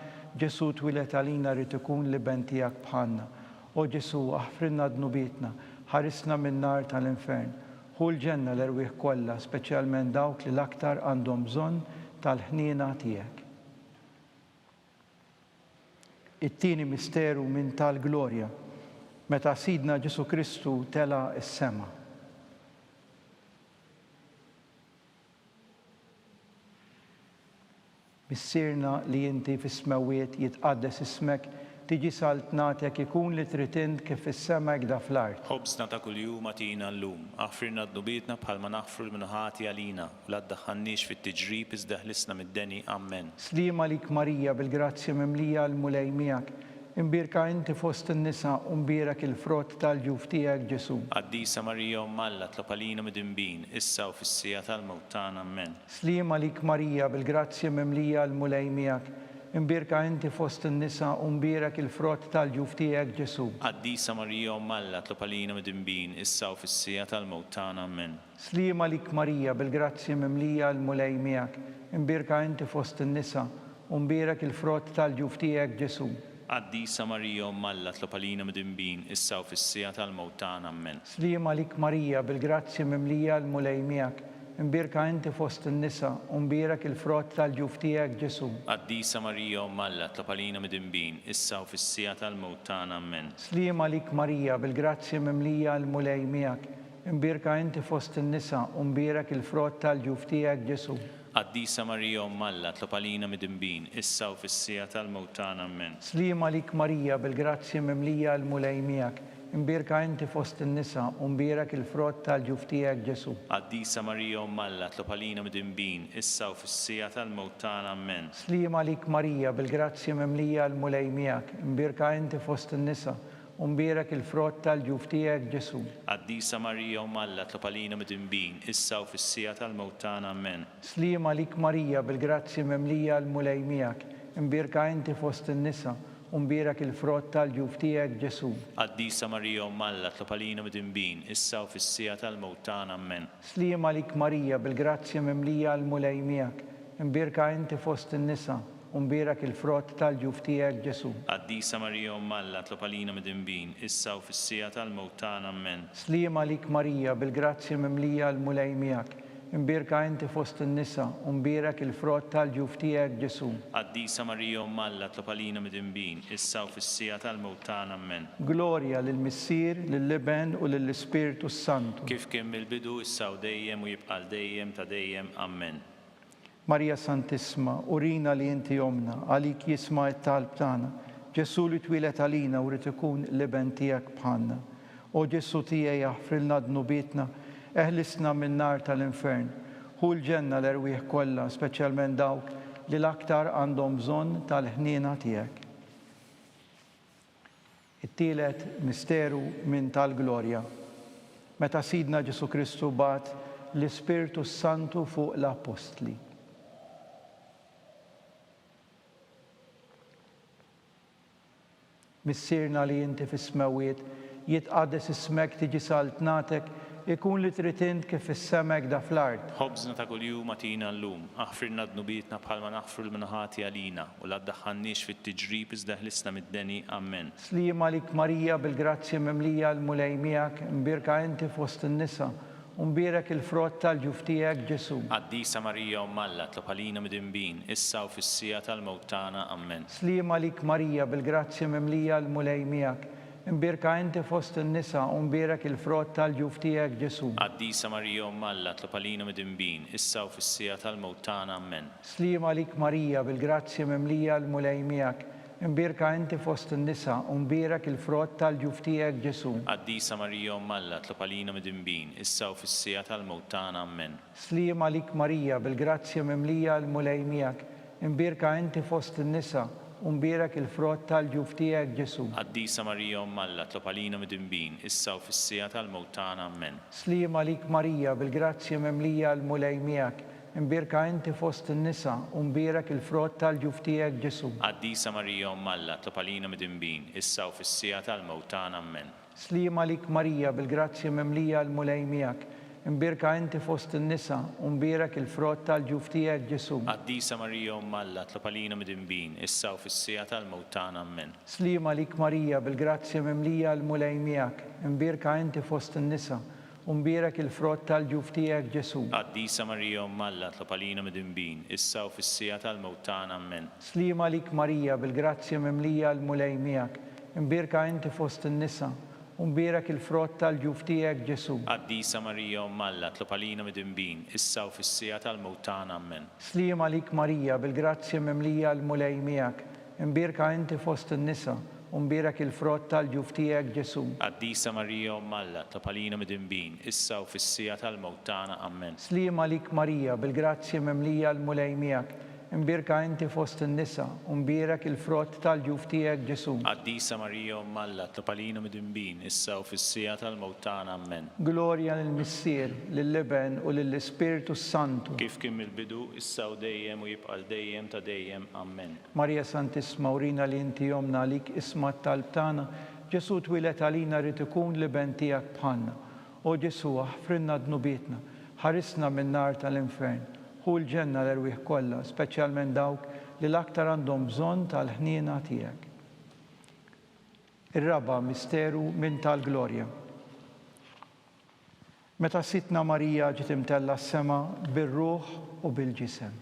Ġesu twilet għalina rrid ikun liben tiegħek bħalna. O Ġesu, aħfrinna dnubietna, ħarisna min-nar tal-infern. Hu l-ġenna l-erwieħ kollha, speċjalment dawk li l-aktar għandhom bżonn tal-ħniena tiegħek. It-tieni misteru minn tal-glorja, meta Sidna Ġesu Kristu tela s-sema. Missirna li inti fis-smawiet jitqaddes ismek, tiġi saltnatek ikun li tritint kif is-semek da fl-art. Ħobsna ta' kuljum atina llum, aħfirna dnubietna bħalma naħfru l-minħati għalina, u la ddaħħalniex fit-tiġrib iżda ħlisna mid-deni, amen. Slim għalik Marija bil-grazzja mimlija l-mulej miegħek. Imbirka inti fost in-nisa u mbierak il-frott tal-ġuf tiegħek Ġesu. Qaddisa Marija Umm Alla, tlob għalina midinbin, issa u fis-sija tal-mewt tagħna, amen. Slim għalik Marija bil-grazzja mimlija l-mulej miegħek. Imbirka inti fost in-nisa u mbierak il-frott tal-ġuf tiegħek Ġesu. Qaddisa Marija Umm Alla, tlob għalina midinbin, issa u fis-sija tal-mewt tagħna, amen. Slim għalik Marija bil-grazzja mimlija l-mulej miegħek. Imbirka inti fost in-nisa u mbierak il-frott tal-ġuf tiegħek Ġesu. Qaddisa Marija Umm Alla, tlob għalina midinbin, issa u fis-sija tal-mewt tagħna, amen. Slim għalik Marija bil-grazzja mimlija l-mulej miegħek. Imbirka inti fost in-nisa u mbierak il-frott tal-ġuf tiegħek Ġesu. Qaddisa Marija Umm Alla, tlob għalina midinbin, issa u fis-sija tal-mewt tagħna, amen. Slim għalik Marija bil-grazzja mimlija l-mulej miegħek. Imbirka inti fost in-nisa u mbierak il-frott tal-ġuf tiegħek Ġesu. Qaddisa Marija Umm Alla, tlob għalina midinbin, issa u fis-sija tal-mewt tagħna, amen. Slim għalik Marija bil-grazzja mimlija l-mulej miegħek. Imbirka inti fost in-nisa u mbierak il-frott tal-ġuf tiegħek Ġesu. Qaddisa Marija Umm Alla, tlob għalina midinbin, issa u fis-sija tal-mewt tagħna, amen. Slim għalik Marija bil-grazzja mimlija l-mulej miegħek. Imbirka inti fost in-nisa u mbierak il-frott tal-ġuf tiegħek Ġesu. Qaddisa Marija Umm Alla, tlob għalina midinbin, issa u fis-sija tal-mewt tagħna, amen. Slim għalik Marija bil-grazzja mimlija l-mulej miegħek. Imbirka inti fost in-nisa u mbierak il-frott tal-ġuf tiegħek Ġesu. Qaddisa Marija Umm Alla, tlob għalina midinbin, issa u fis-sija tal-mewt tagħna, amen. Slim għalik Marija bil-grazzja mimlija l-mulej miegħek. Imbirka inti fost in-nisa u mbierak il-frott tal-ġuf tiegħek Ġesu. Qaddisa Marija Umm Alla, tlob għalina midinbin, issa u fis-sija tal-mewt tagħna, amen. Slim għalik Marija bil-grazzja mimlija l-mulej miegħek. Imbirka inti fost in-nisa u mbierak il-frott tal-ġuf tiegħek Ġesu. Qaddisa Marija Umm Alla, tlob għalina midinbin, issa u fis-sija tal-mewt tagħna, amen. Glorja lill-Missier, lill-Liben u lill-Ispiritu Santu. Kif kien mill-bidu issa u dejjem u jibqa' dejjem ta' dejjem, amen. Marija Santisma, urina li inti jomna, għalik jisma' t-talb tagħna. Ġesu li twilet għalina u rrid ikun liben tiegħek bħalna. O Ġesu tiegħi jaħfrilna dnubietna, eħlisna min-nar tal-infern. Hu l-ġenna l-erwieħ kollha, speċjalment dawk li l-aktar għandhom bżonn tal-ħniena tiegħek. It-tielet misteru minn tal-glorja. Meta Sidna Ġesu Kristu bat l-Ispiritu Santu fuq l-Apostli. Missirna li inti fis-smawiet jitqaddes ismek, tiġi saltnatek, ikun li tritint kif is-semek da fl-art. Ħobsna ta' kuljum atina llum, aħfirna dnubietna bħalma naħfru l-minħati għalina, u la ddaħħalniex fit-tiġrib iżda ħlisna mid-deni, amen. Slim għalik Marija bil-grazzja mimlija l-mulej miegħek. Imbirka inti fost in-nisa u mbierak il-frott tal-ġuf tiegħek Ġesu. Qaddisa Marija Umm Alla, tlob għalina midinbin, issa u fis-sija tal-mewt tagħna, amen. Slim għalik Marija bil-grazzja mimlija l-mulej miegħek. Imbirka inti fost in-nisa u mbierak il-frott tal-ġuf tiegħek Ġesu. Qaddisa Marija Umm Alla, tlob għalina midinbin, issa u fis-sija tal-mewt tagħna, amen. Slim għalik Marija bil-grazzja mimlija l-mulej miegħek. Imbirka inti fost in-nisa u mbierak il-frott tal-ġuf tiegħek Ġesu. Qaddisa Marija Umm Alla, tlob għalina midinbin, issa u fis-sija tal-mewt tagħna, amen. Slim għalik Marija bil-grazzja mimlija l-mulej miegħek. imbirka inti fost in-nisa u mbirak il-frott tal-ġuf tiegħek Ġesu. Qaddisa Marija Umm Alla, tlob għalina midinbin, issa u fis-sija tal-mewt tagħna. Amen. Slima lik Marija, bil-grazzja memlija l-mulej miegħek, imbirka inti fost in-nisa u mbirak il-frott tal-ġuf tiegħek Ġesu. Qaddisa Marija Umm Alla, tlob għalina midinbin, issa u fis-sija tal-mewt tagħna. Amen. Slima lik Marija, bil-grazzja memlija l-mulej miegħek, imbirka inti fost in-nisa u mbirak il-frott tal-ġuf tiegħek Ġesu. Qaddisa Marija Umm Alla, tlob għalina midinbin, issa u fis-sija tal-mewt tagħna. Amen. Slima lik Marija, bil-grazzja memlija l-mulej miegħek, imbirka inti fost in-nisa u mbirak il-frott tal-ġuf tiegħek Ġesu. Qaddisa Marija Umm Alla, tlob għalina midinbin, issa u fis-sija tal-mewt tagħna. Amen. Slima lik Marija, bil-grazzja memlija l-mulej miegħek, imbirka inti fost in-nisa u mbirak il-frott tal-ġuf tiegħek Ġesu. Qaddisa Marija Umm Alla, tlob għalina midinbin, issa u fis-sija tal-mewt tagħna. Amen. Slima lik Marija, bil-grazzja memlija l-mulej miegħek, imbirka inti fost in-nisa u mbirak il-frott tal-ġuf tiegħek Ġesu. Qaddisa Marija Umm Alla, tlob għalina midinbin, issa u fis-sija tal-mewt tagħna. Amen. Slima lik Marija, bil-grazzja memlija l-mulej miegħek, imbirka inti fost in-nisa u mbirak il-frott tal-ġuf tiegħek Ġesu. Qaddisa Marija Umm Alla, tlob għalina midinbin, issa u fis-sija tal-mewt tagħna. Amen. Glorja lill-Missier, lill-Iben u lill-Ispiritu Santu. Kif kien mill-bidu, issa u dejjem u jibqa' dejjem ta' dejjem. Amen. Marija Santisma, urina li inti jomna lik isma t-talb tagħna, Ġesu twilet għalina rid ikun l-iben tiegħek bħalna. O Ġesu, aħfrinna dnubietna, ħarisna min-nar tal-infern, hu l-ġenna l-erwieħ kollha, speċjalment dawk li l-aktar għandhom bżonn tal-ħniena tiegħek. Ir-raba' misteru minn tal-glorja. Meta sitna Marija ġiet imtella s-sema bir-ruħ u bil-ġisem.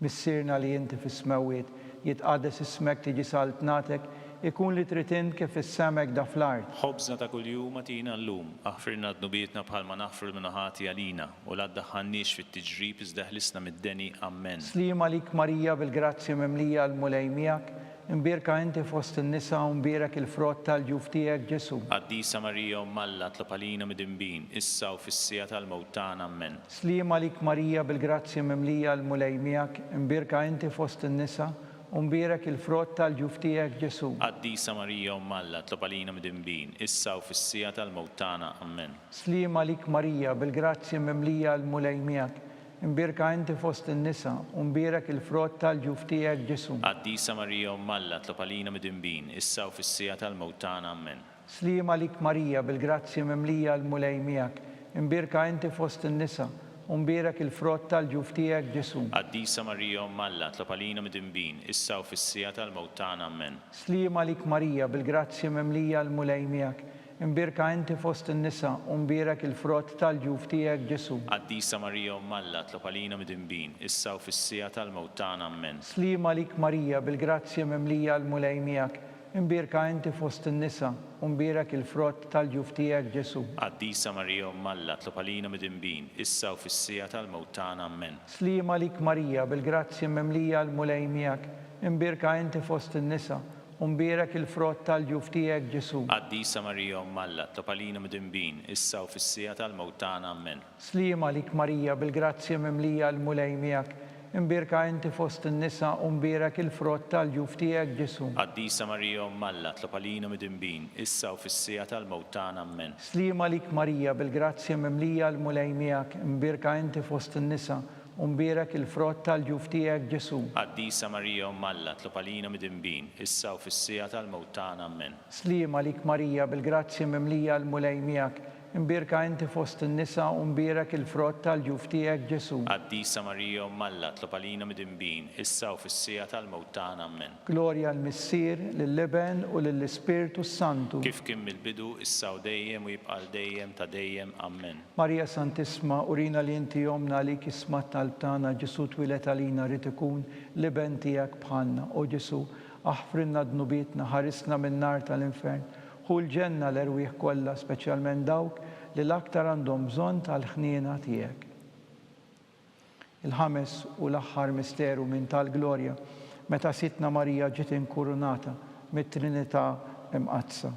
Missierna li inti fis-smawiet jitqaddes ismek tiġi saltnatek, ikun li trid kif is-semek da fl-art. Ħobżna ta' kuljum atina llum, aħfirna dnubietna bħalma naħfru l-minuħati għalina u la ddaħħalniex fit-tiġrib iżda ħlisna mid-deni. Amen. Slima lik Marija, bil-grazzja memlija l-mulej miegħek, imbirka inti fost in-nisa u mbirak il-frott tal-ġuf tiegħek Ġesu. Qaddisa Marija Umm Alla, tlob għalina midinbin, issa u fis-sija tal-mewt tagħna. Amen. Slima lik Marija, bil-grazzja memlija l-mulej miegħek, imbirka inti fost in-nisa u mbirak il-frott tal-ġuf tiegħek Ġesu. Qaddisa Marija Umm Alla, tlob għalina midinbin, issa u fis-sija tal-mewt tagħna. Amen. Slima lik Marija, bil-grazzja memlija l-mulej miegħek, imbirka inti fost in-nisa u mbirak il-frott tal-ġuf tiegħek Ġesu. Qaddisa Marija Umm Alla, tlob għalina midinbin, issa u fis-sija tal-mewt tagħna. Amen. Slima lik Marija, bil-grazzja memlija l-mulej miegħek, imbirka inti fost in-nisa u mbirak il-frott tal-ġuf tiegħek Ġesu. Qaddisa Marija Umm Alla, tlob għalina midinbin, issa u fis-sija tal-mewt tagħna. Amen. Slima lik Marija, bil-grazzja memlija l-mulej miegħek, imbirka inti fost in-nisa u mbirak il-frott tal-ġuf tiegħek Ġesu. Qaddisa Marija Umm Alla, tlob għalina midinbin, issa u fis-sija tal-mewt tagħna. Amen. Slima lik Marija, bil-grazzja memlija l-mulej miegħek, imbirka inti fost in-nisa u mbirak il-frott tal-ġuf tiegħek Ġesu. Qaddisa Marija Umm Alla, tlob għalina midinbin, issa u fis-sija tal-mewt tagħna. Amen. Slima lik Marija, bil-grazzja memlija l-mulej miegħek, imbirka inti fost in-nisa u mbirak il-frott tal-ġuf tiegħek Ġesu. Qaddisa Marija Umm Alla, tlob għalina midinbin, issa u fis-sija tal-mewt tagħna. Amen. Slima lik Marija, bil-grazzja memlija l-mulej miegħek, imbirka inti fost in-nisa u mbirak il-frott tal-ġuf tiegħek Ġesu. Qaddisa Marija Umm Alla, tlob għalina midinbin, issa u fis-sija tal-mewt tagħna. Amen. Slima lik Marija, bil-grazzja memlija l-mulej miegħek, imbirka inti fost in-nisa u mbirak il-frott tal-ġuf tiegħek Ġesu. Qaddisa Marija Umm Alla, tlob għalina midinbin, issa u fis-sija tal-mewt tagħna. Amen. Slima lik Marija, bil-grazzja memlija l-mulej miegħek, imbirka inti fost in-nisa u mbirak il-frott tal-ġuf tiegħek Ġesu. Qaddisa Marija Umm Alla, tlob għalina midinbin, issa u fis-sija tal-mewt tagħna. Amen. Glorja l-Missier, lill-Iben u lill-Ispiritu Santu. Kif kien mill-bidu, issa u dejjem u jibqa' dejjem ta' dejjem. Amen. Marija Santisma, urina li inti jomna lik isma t-talb tagħna, Ġesu twilet għalina rid ikun l-iben tiegħek bħalna. O Ġesu, aħfrinna dnubietna, ħarisna min-nar tal-infern, hu l-ġenna l-erwieħ kollha, speċjalment dawk li l-aktar għandhom bżonn tal-ħniena tiegħek. Il-ħames u l-aħħar misteru minn tal-glorja, meta sitna Marija ġiet inkurunata mit-Trinità imqazza.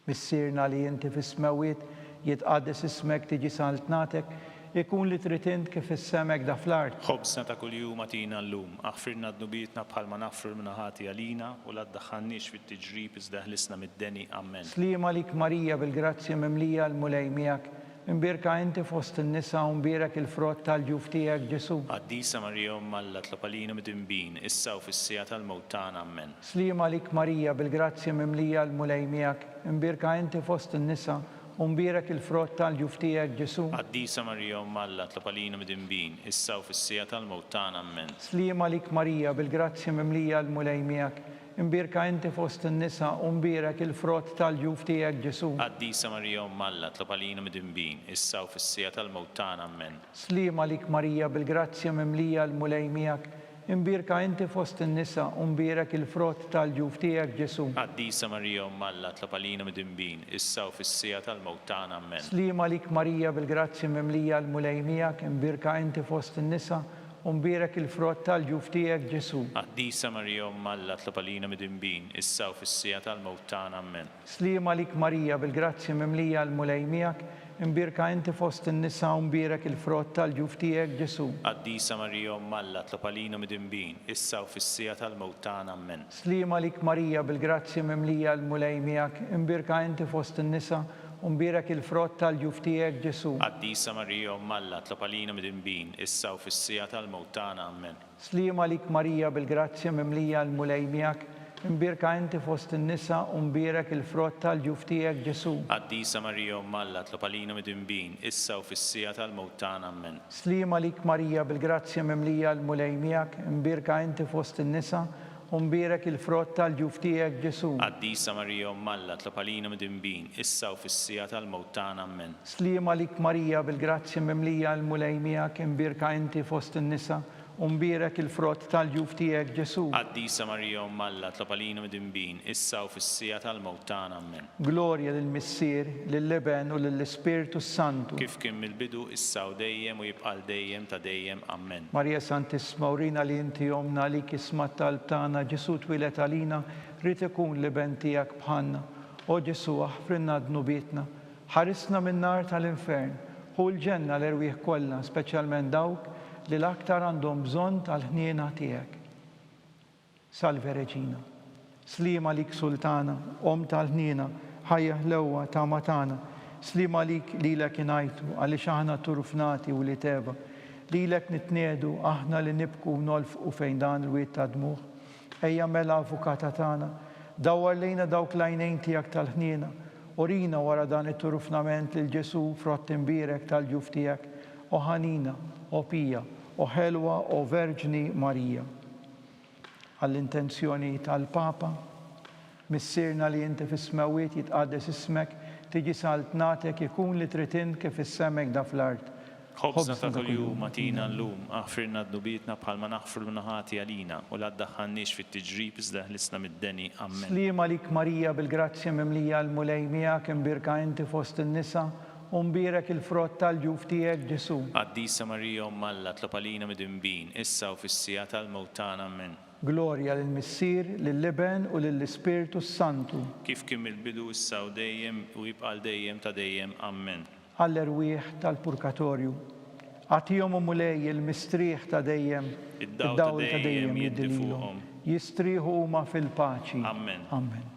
Missirna li inti fis-smawiet, jitqaddes ismek tiġi saltnatek, ikun li trid int kif is-semek da fl-art. خبزنا ta' kuljum atina llum, aħfirna d-nubietna bħalma naħfru l-minaħati għalina u la tdaħħalniex fit-tiġrib iżda ħlisna mid-deni. Amen. Slima lik Marija bil-grazzja mimlija l-mulej miegħek, imbirka inti fost in-nisa u mbirek il-frott tal-ġuf tiegħek Ġesu. Għaddisa Marija Alla tlopalina mid-imbin, issa u fis-sija tal-mewt tagħna. Amen. Slima lik Marija bil-grazzja mimlija l-mulej miegħek, imbirka inti fost in-nisa u mbirek il-frott tal-ġuf tiegħek Ġesu. Għaddisa Marija Alla tlopalina mid-imbin, issa u fis-sija tal-mewt tagħna. Amen. Slima lik Marija bil-grazzja mimlija l-mulej miegħek, imbirka inti fost in-nisa u mbirek il-frott tal-ġuf tiegħek Ġesu. Għaddisa Marija Alla tlopalina mid-imbin, issa u fis-sija tal-mewt tagħna. Amen. Slima lik Marija bil-grazzja mimlija l-mulej miegħek, imbirka inti fost in-nisa u mbirek il-frott tal-ġuf tiegħek Ġesu. Għaddisa Marija Alla tlopalina mid-imbin, issa u fis-sija tal-mewt tagħna. Amen. Slima lik Marija bil-grazzja mimlija l-mulej miegħek, imbirka inti fost in-nisa u mbirek il-frott tal-ġuf tiegħek Ġesu. Għaddisa Marija Alla tlopalina mid-imbin, issa u fis-sija tal-mewt tagħna. Amen. Slima lik Marija bil-grazzja mimlija l-mulej miegħek, imbirka inti fost in-nisa u mbirek il-frott tal-ġuf tiegħek Ġesu. Għaddisa Marija Alla tlopalina mid-imbin, issa u fis-sija tal-mewt tagħna. Amen. Slima lik Marija bil-grazzja mimlija l-mulej miegħek, imbirka inti fost in-nisa u mbirek il-frott tal-ġuf tiegħek Ġesu. Għaddisa Marija Alla tlopalina mid-imbin, issa u fis-sija tal-mewt tagħna. Amen. Slima lik Marija bil-grazzja mimlija l-mulej miegħek, imbirka inti fost in-nisa u mbirek il-frott tal-ġuf tiegħek Ġesu. Għaddisa Marija Alla tlopalina mid-imbin, issa u fis-sija tal-mewt tagħna. Amen. Slima lik Marija bil-grazzja mimlija l-mulej miegħek, imbirka inti fost in-nisa u mbirek il-frott tal-ġuf tiegħek Ġesu. Għaddisa Marija Alla tlopalina mid-imbin, issa u fis-sija tal-mewt tagħna. Amen. Slima lik Marija bil-grazzja mimlija l-mulej miegħek, imbirka inti fost in-nisa u mbirek il-frott tal-ġuf tiegħek Ġesu. Għaddisa Marija Alla tlopalina mid-imbin, issa u fis-sija tal-mewt tagħna. Amen. Glorja lill-Missier, lill-Leben u lill-Ispiritu Santu. Kif kien mill-bidu, issa u dejjem u jibqa' dejjem ta' dejjem. Amen. Marija Santissima, urina li inti jomna li kisma talb tagħna, Ġesu twilet għalina, rid ikun liben tiegħek bħalna. O Ġesu aħfrinna d-nubietna, ħarisna min-nar tal-infern, hu l-ġenna l-erwieħ kollha, speċjalment dawk li l-aktar għandhom bżonn tal-ħniena tiegħek. Salve Reġina, slima lik Sultana, Om tal-ħniena, ħajja l-ewwa ta' matana, slima lik lilek ingħajtu għaliex aħna turfnati u li teba, lilek nitniedu aħna li nibku nolfqu fejn dan il-wiet ta' dmuħ. Ejja mela avukata tagħna, dawwar lejna dawk l-għajnejn tiegħek tal-ħniena, urina wara dan it-turufnament lil Ġesu frott imbirek tal-ġuf tiegħek, o ħanina, o pija, o ħelwa, o Verġni Marija. Għall-intenzjoni tal-Papa, missirna li inti fis-smawiet jitqaddes ismek, tiġi saltnatek ikun li trid int kif is-semek da fl-art. Ħobżna ta' kuljum atina llum, aħfirna d-nubietna bħalma naħfru l-minaħati għalina u la tdaħħalniex fit-tiġrib iżda ħlisna mid-deni. Amen. Slima lik Marija bil-grazzja mimlija l-mulej miegħek, imbirka inti fost in-nisa u mbirek il-frott tal-ġuf tiegħek Ġesu. Għaddisa Marija Alla tlopalina mid-imbin, issa u fis-sija tal-mewt tagħna. Amen. Glorja lill-Missier, lill-Leben u lill-Ispiritu Santu. Kif kien mill-bidu, issa u dejjem u jibqa' dejjem ta' dejjem. Amen. Għall-erwieħ tal-purkatorju. Għatihom u mulej il-mistrieħ ta' dejjem, id-dawl ta' dejjem jiddililhom. Jistrieħu huma fil-paċi. Amen. Amen.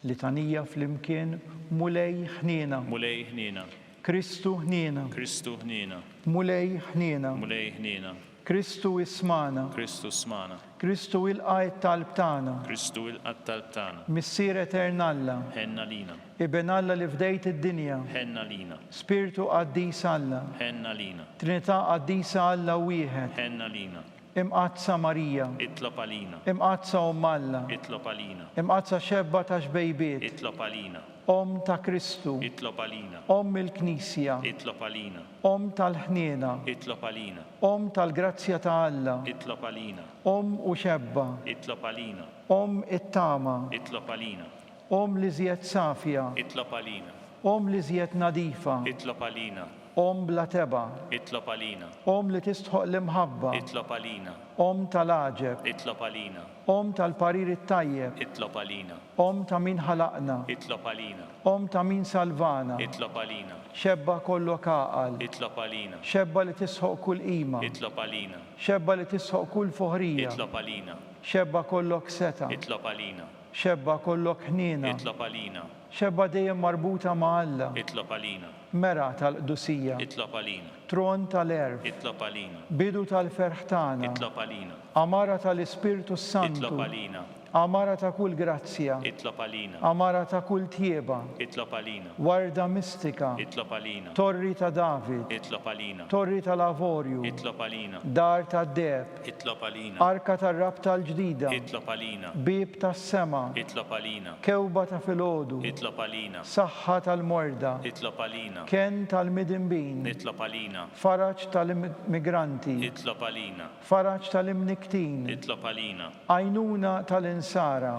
Litanija fl-imkien mulej ħniena. Mulej ħniena. Kristu ħniena. Kristu ħniena. Mulej ħniena. Mulej ħniena. Kristu ismana. Kristu smana. Kristu il-qajt talb tagħna. Kristu il-qatt talb tagħna. Missier eternalla. Ħenna lina. Iben Alla li fdejt id-dinja. Ħenna lina. Spiritu qaddis Alla. Ħenna lina. Trinità qaddisa Alla wieħed. Ħenna lina. Imqazza Marija. Itlob għalina. Imqazza Alla. Itlob għalina. Imqazza xebba ta' xbejbiet. Itlob għalina. Om ta' Kristu. Itlob għalina. Om il-Knisja. Itlob għalina. Om tal-ħniena. Itlob għalina. Om tal-grazzja ta' Alla. Itlob għalina. Om u xebba. Itlob għalina. Om it-tama. Itlob għalina. Om li żjed safja. Itlob għalina. Om li żjed nadifa. Itlob għalina. Om bla teba, Itlob għalina. Om li tistħoq l-imħabba, Itlob għalina. Om tal-aġeb, Itlob għalina. Om tal-parir it-tajjeb, Itlob għalina. Om ta' min ħalaqna, Itlob għalina. Om ta' min salvana, Itlob għalina. xebba kollok għaqal, Itlob għalina. xebba li tisħoq kull qima, Itlob għalina. xebba li tisħoq kull foħrija, Itlob għalina. xebba kollok seta, Itlob għalina. xebba kollok ħnina, Itlob għalina. xebba dejjem marbuta ma' Alla, Itlob għalina. mera tal-qdusija, Itlob għalina. tron tal-erf, Itlob għalina. bidu tal-ferħ tagħna, Itlob għalina. amara tal-Ispirtu Santu, Itlob għalina. amara ta' kull grazzja, Itlob għalina. amara ta' kull tieba, Itlob għalina. warda mistika, Itlob għalina. torri ta' David, Itlob għalina. torri tal-Avorju, Itlob għalina. dar ta' Deb, Itlob għalina. arka tar-rab tal-ġdida, Itlob għalina. bib tas-sema, Itlob għalina. kewba ta' filgħodu, Itlob għalina. saħħa tal-morda, Itlob għalina. ken tal-midinbin, Itlob għalina. faraġ tal-immigranti, Itlob għalina. faraġ tal-imniktin, Itlob għalina. għajnuna tal-insara,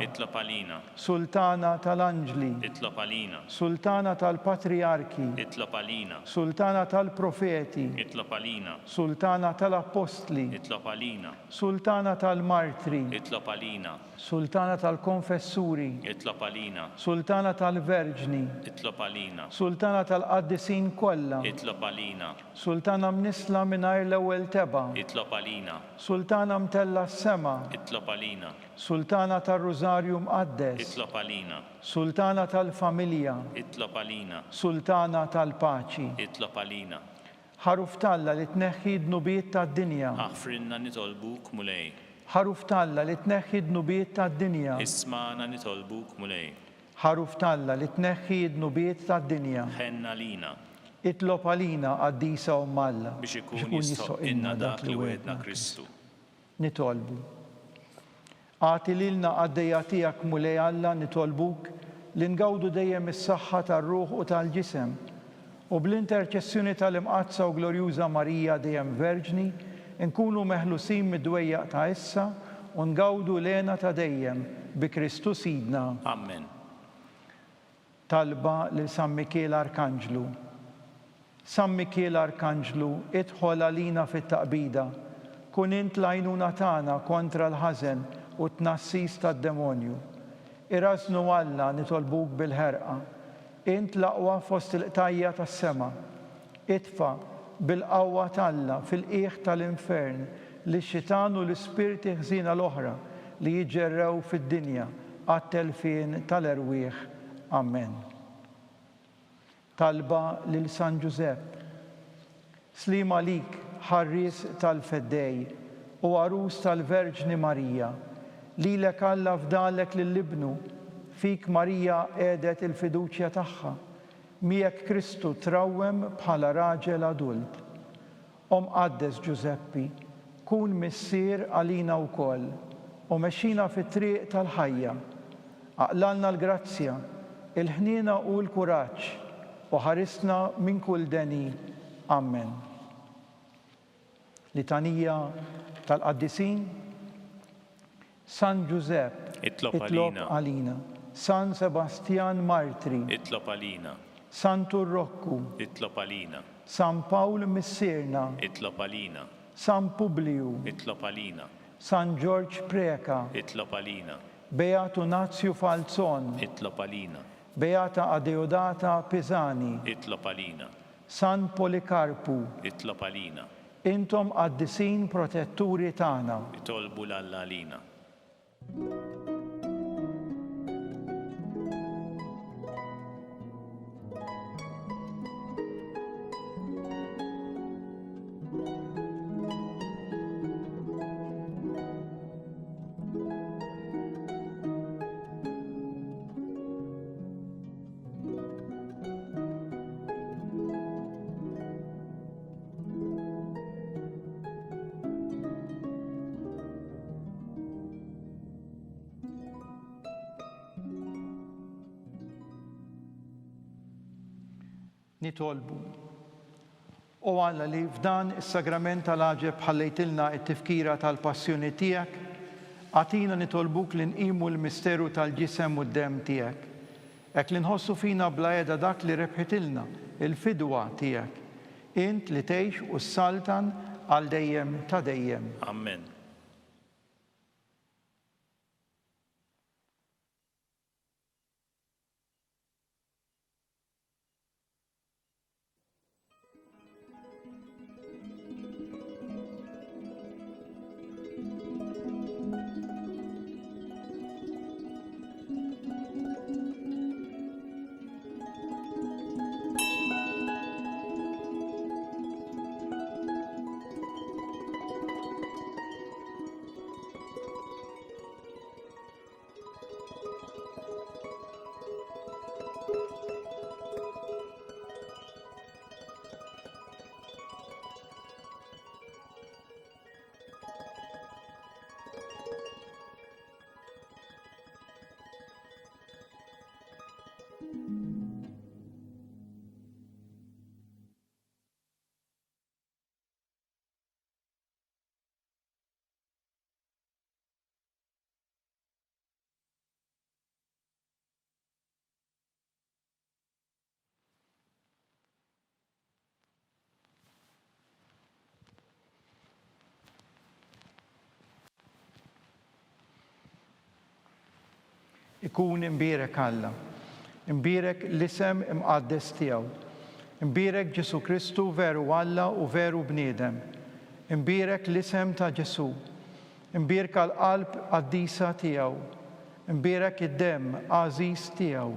Itlob għalina. sultana tal-anġli, Itlob għalina. sultana tal-patriarki, Itlob għalina. sultana tal-profeti, Itlob għalina. sultana tal-apostli, Itlob għalina. sultana tal-martri, Itlob għalina. sultana tal-konfessuri, Itlob għalina. sultana tal-verġni, Itlob għalina. sultana tal-qaddisin kollha, Itlob għalina. sultana mnisla mingħajr l-ewwel teba, Itlob għalina. sultana mtella s-sema, Itlob għalina. sultana tar-Rużarju mqaddes, Itlob għalina. sultana tal-familja, Itlob għalina. sultana tal-paċi. Itlob għalina. Ħaruf talla li tneħħi d-nubiet tad-dinja, Aħfrinna nitolbuk mulej. ħaruf talla li tneħħi d-nubiet tad-dinja, Ismana nitolbuk mulej. ħaruf talla li tneħħi d-nubiet tad-dinja. Ħenna lina Itlob għalina għaddisa u malla biex ikun jistoq inna dak li wedna Kristu. Nitolbu. Għati lilna għaddejja tiegħek mulej Alla nitolbuk li ngawdu dejjem is-saħħa tar-ruħ u tal-ġisem u bl-interċessjoni tal-imqazza u glorjuża Marija dejjem Verġni nkunu meħlusin mid-dwejjaq ta' issa u ngawdu lena ta' dejjem bi Kristu Sidna. Amen. Talba lil San Mikiel Arkanġlu. San Mikiel Arkanġlu, idħol għalina fit-taqbida, kun int l-għajnuna tagħna kontra l-ħażen u t-tnassis tad-demonju. Irasnu Alla nitolbuk bil-ħerqa, int l-aqwa fost il-qtajja tas-sema, itfa' bil-qawwa talla fil-qiegħ tal-infern li x-xitan u l-ispirti ħżina l-oħra li jiġġerrew fid-dinja għat-telfien tal-erwieħ. Amen. Talba lil San Giuseppe. Slima lik ħarris tal-feddej u għarus tal-Verġni Marija. Lilek Alla fdalek lill-ibnu, fik Marija għedet il-fiduċja tagħha. Miegħek Kristu trawwem bħala raġel adult. Qaddes Giuseppi, kun missier għalina wkoll u mexxina fit-triq tal-ħajja. Aqlalna l-grazzja, il-ħniena u l-kuraġġ u ħarisna minn kull deni. Amen. Litanija tal-qaddisin. San Giuseppe, Itlob għalina. San Sebastian Martri, Itlob għalina. San Turrokku, Itlob għalina. San Pawl Missirna, Itlob għalina. San Publiu, Itlob għalina. San George Preka, Itlob għalina. Beatu Nazio Falzon, Itlob għalina. Beata Adeodata Pisani, Itlob għalina. San Polikarpu, Itlob għalina. intom qaddisin protetturi tagħna. Itolbu l-Alla għalina. Nitolbu. U Alla li f'dan is-sagrament tal-aġeb ħallejtilna t-tifkira tal-passjoni tiegħek, għatina nitolbuk li nqimu l-misteru tal-ġisem u d-dem tiegħek. Hekk li nħossu fina bla qiegħda dak li rebħitilna il-fidwa tiegħek. int li tgħix u s-saltan għal dejjem ta' dejjem. Amen. Ikun imbierek Alla, imbierek l-isem imqaddes tiegħu, imbierek Ġesu Kristu veru Alla u veru bniedem, imbierek l-isem ta' Ġesu, imbierek għall-qalb qaddisa tiegħu, imbierek id-demm għażiż tiegħu,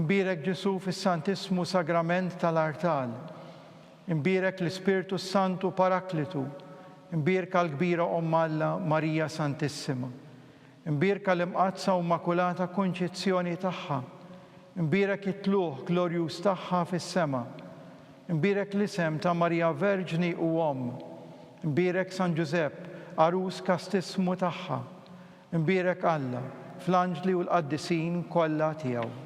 imbierek Ġesu fis-Santismu Sagrament tal-Artal, imbierek l-Ispirtu Santu Paraklitu, imbierek għall-kbira Omm Alla Marija Santissima, imbierek l-imqazza u Immakulata Konċezzjoni tagħha, imbierek it-tluħ glorjuż tagħha fis-sema, imbierek l-isem ta' Marija Verġni u Omm, imbierek San Ġusepp, Arus kastismu tagħha, imbierek Alla, fl-anġli u l-qaddisin kollha tiegħu.